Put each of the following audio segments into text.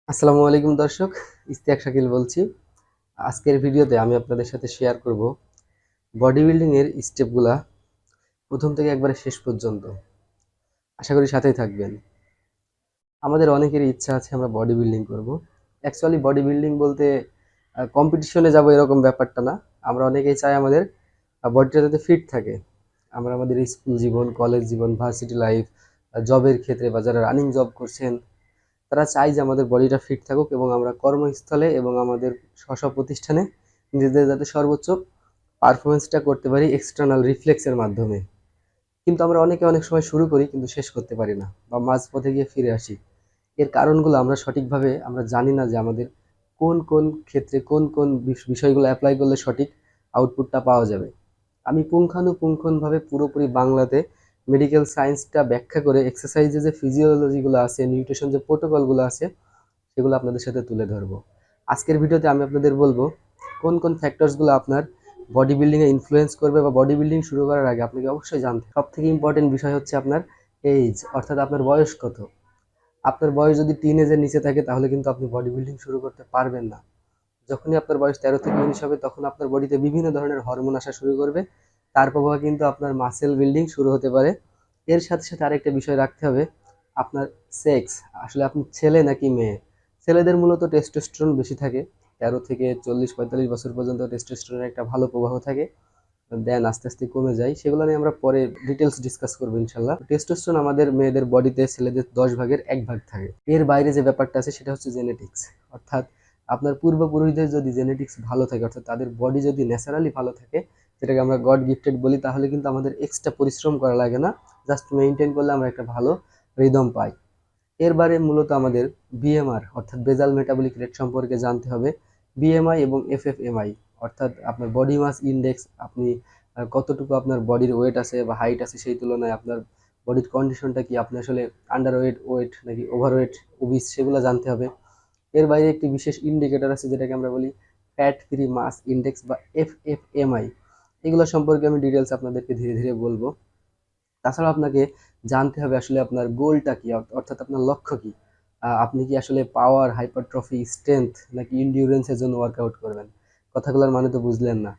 আসসালামু আলাইকুম দর্শক, ইস্তিয়াক শাকিল বলছি। আজকের ভিডিওতে আমি আপনাদের সাথে শেয়ার করব বডি বিল্ডিং এর স্টেপগুলা প্রথম থেকে একবারে শেষ পর্যন্ত। আশা করি সাথেই থাকবেন। আমাদের অনেকেরই ইচ্ছা আছে আমরা বডি বিল্ডিং করব। অ্যাকচুয়ালি বডি বিল্ডিং বলতে কম্পিটিশনে যাব এরকম ব্যাপারটা না। আমরা অনেকেই চাই আমাদের বডিটা যাতে ফিট থাকে। আমরা আমাদের স্কুল জীবন, কলেজ জীবন, ভার্সিটি লাইফ, জবের ক্ষেত্রে বা যারা রানিং জব করছেন তারা চায় যে আমাদের বডিটা ফিট থাকুক এবং আমরা কর্মস্থলে এবং আমাদের স্ব প্রতিষ্ঠানে নিজেদের যাতে সর্বোচ্চ পারফরমেন্সটা করতে পারি এক্সটার্নাল রিফ্লেক্সের মাধ্যমে। কিন্তু আমরা অনেকে অনেক সময় শুরু করি কিন্তু শেষ করতে পারি না বা মাঝপথে গিয়ে ফিরে আসি। এর কারণগুলো আমরা সঠিকভাবে আমরা জানি না যে আমাদের কোন কোন ক্ষেত্রে কোন কোন বিষয়গুলো অ্যাপ্লাই করলে সঠিক আউটপুটটা পাওয়া যাবে। আমি পুঙ্খানুপুঙ্খভাবে পুরোপুরি বাংলাতে মেডিকেল সায়েন্সটা ব্যাখ্যা করে এক্সারসাইজে যে ফিজিওলজিগুলো আছে, নিউট্রিশন যে প্রোটোকলগুলো আছে সেগুলো আপনাদের সাথে তুলে ধরবো। আজকের ভিডিওতে আমি আপনাদের বলবো কোন কোন ফ্যাক্টরসগুলো আপনার বডি বিল্ডিংয়ে ইনফ্লুয়েন্স করবে বা বডি বিল্ডিং শুরু করার আগে আপনাকে অবশ্যই জানতে। সব থেকে ইম্পর্টেন্ট বিষয় হচ্ছে আপনার এইজ, অর্থাৎ আপনার বয়স কত। আপনার বয়স যদি টিনেজের নিচে থাকে তাহলে কিন্তু আপনি বডি বিল্ডিং শুরু করতে পারবেন না। যখনই আপনার বয়স 13 থেকে 19 হবে তখন আপনার বডিতে বিভিন্ন ধরনের হরমোন আসা শুরু করবে। তার প্রভাবে কিন্তু আপনার মাসেল বিল্ডিং শুরু হতে পারে। এর সাথে সাথে আরেকটা বিষয় রাখতে হবে, আপনার সেক্স, আসলে আপনি ছেলে নাকি মেয়ে। ছেলেদের মূলত টেস্টোস্টেরন বেশি থাকে। 13 থেকে 40-45 বছর পর্যন্ত টেস্টোস্টেরনের একটা ভালো প্রবাহ থাকে, দেন আস্তে আস্তে কমে যায়। সেগুলো নিয়ে আমরা পরে ডিটেলস ডিসকাস করবো ইনশাল্লাহ। টেস্টোস্টেরন আমাদের মেয়েদের বডিতে ছেলেদের 10 ভাগের 1 ভাগ থাকে। এর বাইরে যে ব্যাপারটা আছে সেটা হচ্ছে জেনেটিক্স, অর্থাৎ আপনার পূর্বপুরুষদের যদি জেনেটিক্স ভালো থাকে, অর্থাৎ তাদের বডি যদি ন্যাচারালি ভালো থাকে, যেটাকে আমরা গড গিফটেড বলি, তাহলে কিন্তু আমাদের এক্সট্রা পরিশ্রম করা লাগে না। জাস্ট মেনটেন করলে আমরা একটা ভালো রিদম পাই। এর বাইরে মূলত আমাদের বিএমআর অর্থাৎ বেজাল মেটাবলিক রেট সম্পর্কে জানতে হবে। বিএমআই এবং এফএফএমআই অর্থাৎ আপনার বডি মাস ইন্ডেক্স, আপনি কতটুকু আপনার বডির ওয়েট আছে বা হাইট আছে সেই তুলনায় আপনার বডির কন্ডিশনটা কি, আপনি আসলে আন্ডার ওয়েট, ওয়েট নাকি ওভার ওয়েট, ওবিস, সেগুলো জানতে হবে। এর বাইরে একটি বিশেষ ইন্ডিকেটর আছে যেটাকে আমরা বলি ফ্যাট ফ্রি মাস ইন্ডেক্স বা এফএফএমআই। এগুলো সম্পর্কে আমি ডিটেলস আপনাদেরকে ধীরে ধীরে বলবো। তাছাড়া আপনাকে জানতে হবে আসলে আপনার গোলটা কি, অর্থাৎ আপনার লক্ষ্য কি। আপনি কি আসলে পাওয়ার, হাইপারট্রফি, স্ট্রেংথ নাকি ইন্ডিউরেন্সের জন্য ওয়ার্কআউট করবেন। কথাগুলোর মানে তো বুঝলেন না।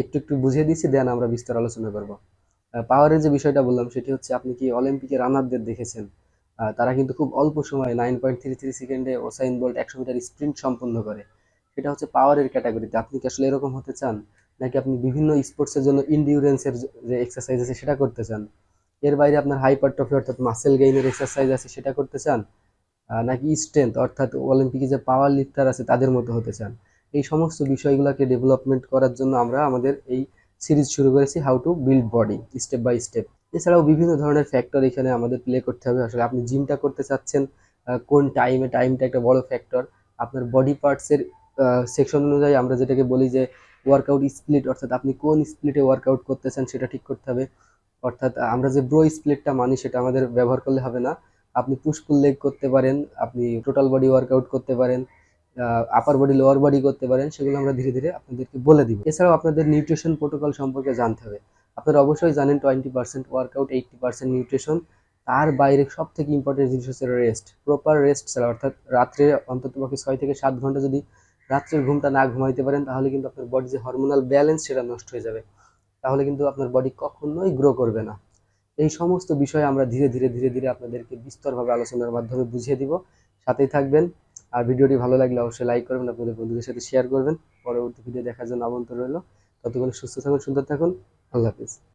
একটু একটু বুঝিয়ে দিচ্ছি, দেন আমরা বিস্তার আলোচনা করব। পাওয়ারের যে বিষয়টা বললাম সেটি হচ্ছে, আপনি কি অলিম্পিকে রানারদের দেখেছেন? তারা কিন্তু খুব অল্প সময়ে 9.33 সেকেন্ডে ওসাইন বোল্ট 100 মিটার স্প্রিন্ট সম্পন্ন করে। সেটা হচ্ছে পাওয়ারের ক্যাটাগরিতে। আপনি কি আসলে এরকম হতে চান, নাকি আপনি বিভিন্ন স্পোর্টসের জন্য ইন্ডিউরেন্সের যে এক্সারসাইজ আছে সেটা করতে চান? এর বাইরে আপনার হাইপারট্রফি অর্থাৎ মাসেল গেইনের এক্সারসাইজ আছে সেটা করতে চান, নাকি স্ট্রেংথ অর্থাৎ অলিম্পিকে যে পাওয়ার লিফটার আছে তাদের মতো হতে চান? এই সমস্ত বিষয়গুলোকে ডেভেলপমেন্ট করার জন্য আমরা আমাদের এই সিরিজ শুরু করেছি, how to build body step by step. এছাড়াও বিভিন্ন ধরনের ফ্যাক্টর এখানে আমাদের প্লে করতে হবে। আসলে আপনি জিমটা করতে চাচ্ছেন কোন টাইমে, টাইমটা একটা বড় ফ্যাক্টর। আপনার বডি পার্টসের সেকশন অনুযায়ী আমরা যেটাকে বলি যে ওয়ার্কআউট স্প্লিট, অর্থাৎ আপনি কোন স্প্লিটে ওয়ার্কআউট করতে চান সেটা ঠিক করতে হবে। অর্থাৎ আমরা যে ব্রো স্প্লিটটা মানি সেটা আমাদের ব্যবহার করলে হবে না। আপনি পুশ পুল লেগ করতে পারেন, আপনি টোটাল বডি ওয়ার্কআউট করতে পারেন, আপার বডি লোয়ার বডি করতে পারেন, সেগুলো আমরা ধীরে ধীরে আপনাদেরকে বলে দিব। এছাড়াও আপনাদের নিউট্রিশন প্রোটোকল সম্পর্কে জানতে হবে। আপনারা অবশ্যই জানেন 20% ওয়ার্কআউট, 80% নিউট্রিশন। তার বাইরে সব থেকে ইম্পর্টেন্ট জিনিস হচ্ছে রেস্ট। প্রপার রেস্ট ছাড়া, অর্থাৎ রাত্রে অন্তত পক্ষে 6 থেকে 7 ঘন্টা যদি রাত্রের ঘুমটা না ঘুমাইতে পারেন তাহলে কিন্তু আপনার বডি যে হরমোনাল ব্যালেন্স সেটা নষ্ট হয়ে যাবে। তাহলে কিন্তু আপনার বডি কখনোই গ্রো করবে না। এই সমস্ত বিষয় আমরা ধীরে ধীরে ধীরে ধীরে আপনাদেরকে বিস্তরভাবে আলোচনার মাধ্যমে বুঝিয়ে দিব। সাথেই থাকবেন। আর ভিডিওটি ভালো লাগলে অবশ্যই লাইক করবেন, আপনাদের বন্ধুদের সাথে শেয়ার করবেন। পরবর্তী ভিডিও দেখার জন্য আমন্ত্রণ রইল। ততক্ষণ সুস্থ থাকুন, সুন্দর থাকুন। আল্লাহ হাফিজ।